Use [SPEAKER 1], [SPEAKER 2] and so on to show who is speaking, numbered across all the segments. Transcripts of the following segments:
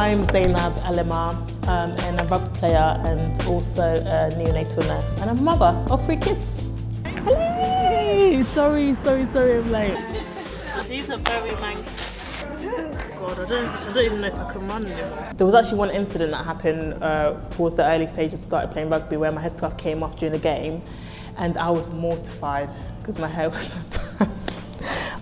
[SPEAKER 1] I'm Zainab Alema, and a rugby player and also a neonatal nurse. And I'm a mother of 3 kids. Hello! Sorry, I'm late. These are very mangy. God, I don't even know if I can run anymore. There was actually one incident that happened towards the early stages of starting playing rugby where my headscarf came off during the game and I was mortified because my hair was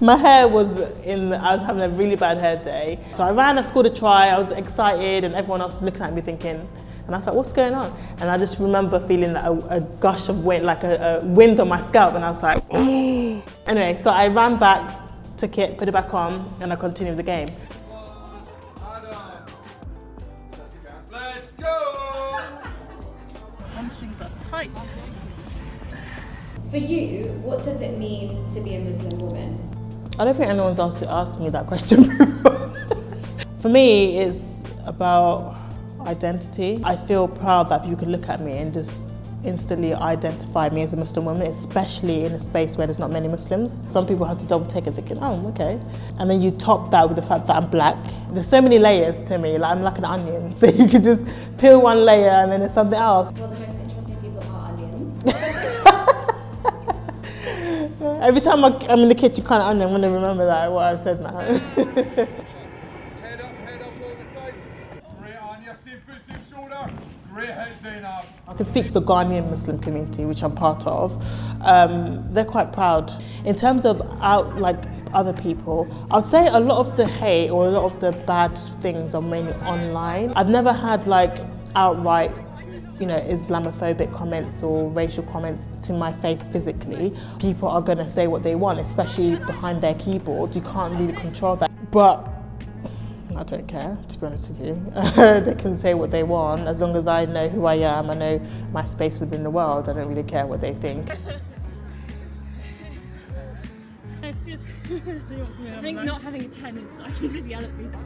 [SPEAKER 1] my hair was I was having a really bad hair day. So I ran, I scored a try, I was excited and everyone else was looking at me thinking, and I was like, what's going on? And I just remember feeling like a gush of wind, like a wind on my scalp, and I was like, oh. Anyway, so I ran back, took it, put it back on, and I continued the game.
[SPEAKER 2] Let's go!
[SPEAKER 1] Hamstrings are tight.
[SPEAKER 3] For you, what does it mean to be a Muslim woman?
[SPEAKER 1] I don't think anyone's asked me that question before. For me, it's about identity. I feel proud that you can look at me and just instantly identify me as a Muslim woman, especially in a space where there's not many Muslims. Some people have to double take it thinking, oh, okay. And then you top that with the fact that I'm black. There's so many layers to me, like I'm like an onion. So you could just peel one layer and then there's something else.
[SPEAKER 3] Well, the most interesting people are onions.
[SPEAKER 1] Every time I'm in the kitchen kind of onion, I'm going to remember that, what I've said now.
[SPEAKER 2] Head up all the time. Great on your same foot, same shoulder. Great head, Zainab.
[SPEAKER 1] I can speak for the Ghanaian Muslim community, which I'm part of. They're quite proud. In terms of other people, I'd say a lot of the hate or a lot of the bad things are mainly online. I've never had outright, Islamophobic comments or racial comments to my face physically. People are going to say what they want, especially behind their keyboard. You can't really control that. But I don't care, to be honest with you. They can say what they want. As long as I know who I am, I know my space within the world, I don't really care what they think.
[SPEAKER 4] It's good. I think not having a pen is, I can just yell at people.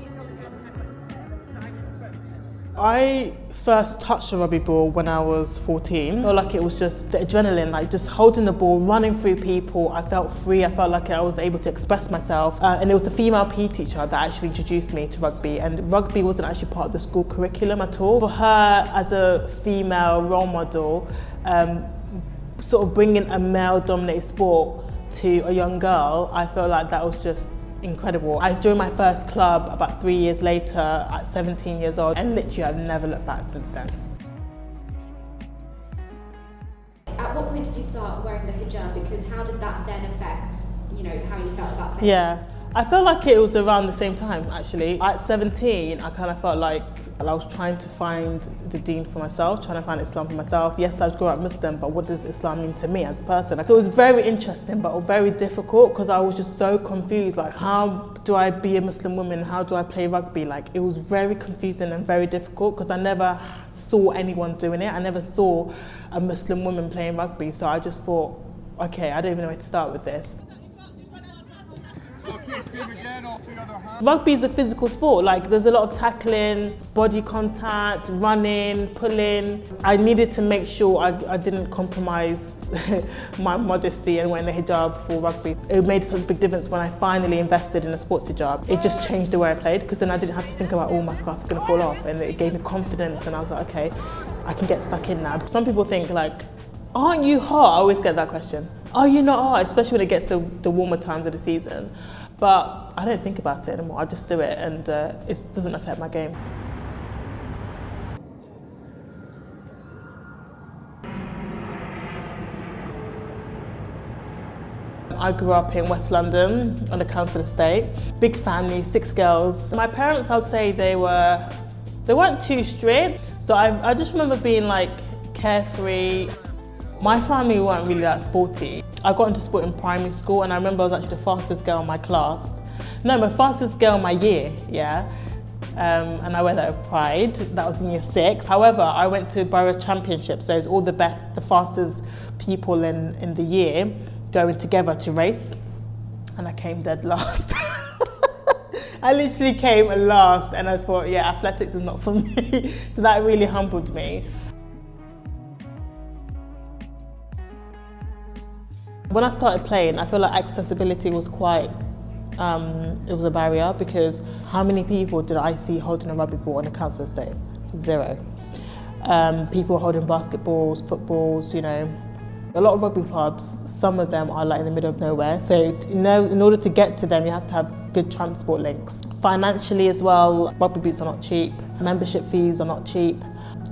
[SPEAKER 1] I first touched a rugby ball when I was 14. I felt like it was just the adrenaline, like just holding the ball, running through people. I felt free, I felt like I was able to express myself. And it was a female PE teacher that actually introduced me to rugby, and rugby wasn't actually part of the school curriculum at all. For her, as a female role model, sort of bringing a male-dominated sport to a young girl, I felt like that was just incredible. I joined my first club about 3 years later at 17 years old, and literally I've never looked back since then.
[SPEAKER 3] At what point did you start wearing the hijab? Because how did that then affect, how you felt about playing?
[SPEAKER 1] Yeah, I felt like it was around the same time actually. At 17, I kind of felt like I was trying to find the deen for myself, trying to find Islam for myself. Yes, I was grew up Muslim, but what does Islam mean to me as a person? So it was very interesting, but very difficult because I was just so confused. Like, how do I be a Muslim woman? How do I play rugby? Like, it was very confusing and very difficult because I never saw anyone doing it. I never saw a Muslim woman playing rugby. So I just thought, okay, I don't even know where to start with this. Rugby is a physical sport. Like, there's a lot of tackling, body contact, running, pulling. I needed to make sure I didn't compromise my modesty and wearing a hijab for rugby. It made such a big difference when I finally invested in a sports hijab. It just changed the way I played because then I didn't have to think about, oh, my scarf's going to fall off, and it gave me confidence, and I was like, okay, I can get stuck in now. Some people think like, aren't you hot? I always get that question. Are you not hot? Especially when it gets to the warmer times of the season. But I don't think about it anymore. I just do it, and it doesn't affect my game. I grew up in West London on a council estate. Big family, 6 girls. My parents, I would say they weren't too strict. So I just remember being like carefree. My family weren't really that sporty. I got into sport in primary school, and I remember I was actually the fastest girl in my class. No, my fastest girl in my year, yeah. And I wear that with pride. That was in year 6. However, I went to borough championship, so it's all the best, the fastest people in the year going together to race. And I came dead last. I literally came last, and I thought, yeah, athletics is not for me. So that really humbled me. When I started playing, I feel like accessibility was quite it was a barrier because how many people did I see holding a rugby ball on a council estate? Zero. People holding basketballs, footballs, you know. A lot of rugby clubs, some of them are like in the middle of nowhere. So in order to get to them, you have to have good transport links. Financially as well, rugby boots are not cheap. Membership fees are not cheap.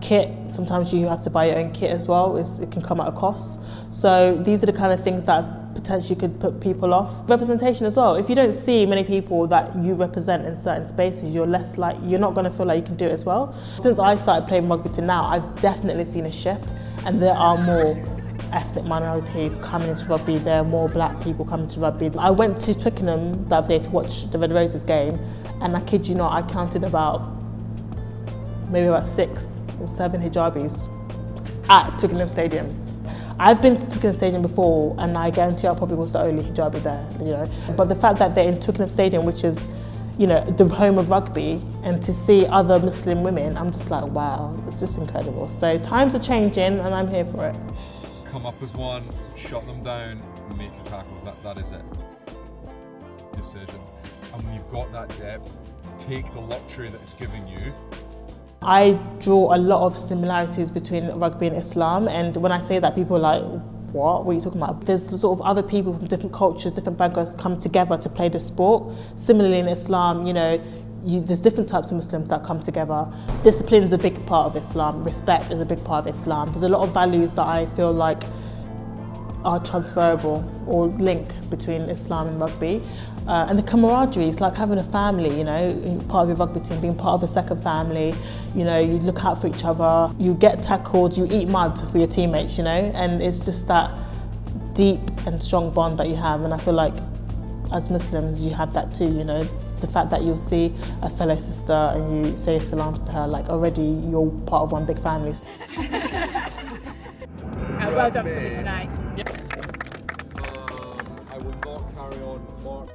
[SPEAKER 1] Kit, sometimes you have to buy your own kit as well. It can come at a cost. So these are the kind of things that potentially could put people off. Representation as well. If you don't see many people that you represent in certain spaces, you're not going to feel like you can do it as well. Since I started playing rugby to now, I've definitely seen a shift, and there are more ethnic minorities coming into rugby. There are more black people coming to rugby. I went to Twickenham the other day to watch the Red Roses game, and I kid you not, I counted maybe about 6 or 7 hijabis at Twickenham Stadium. I've been to Twickenham Stadium before, and I guarantee I probably was the only hijabi there, you know. But the fact that they're in Twickenham Stadium, which is, you know, the home of rugby, and to see other Muslim women, I'm just like, wow, it's just incredible. So times are changing, and I'm here for it.
[SPEAKER 2] Come up as one, shut them down, make your tackles. That is it. Decision. And when you've got that depth, take the luxury that it's giving you.
[SPEAKER 1] I draw a lot of similarities between rugby and Islam, and when I say that, people are like, what are you talking about? There's sort of other people from different cultures, different backgrounds come together to play the sport. Similarly in Islam, you know, there's different types of Muslims that come together. Discipline is a big part of Islam, respect is a big part of Islam. There's a lot of values that I feel like are transferable or link between Islam and rugby. And the camaraderie, it's like having a family, you know, part of your rugby team, being part of a second family, you know, you look out for each other, you get tackled, you eat mud for your teammates, you know, and it's just that deep and strong bond that you have. And I feel like as Muslims, you have that too, you know, the fact that you'll see a fellow sister and you say salams to her, like already you're part of one big family.
[SPEAKER 4] Well done for me tonight.
[SPEAKER 2] I will not carry on. Mark.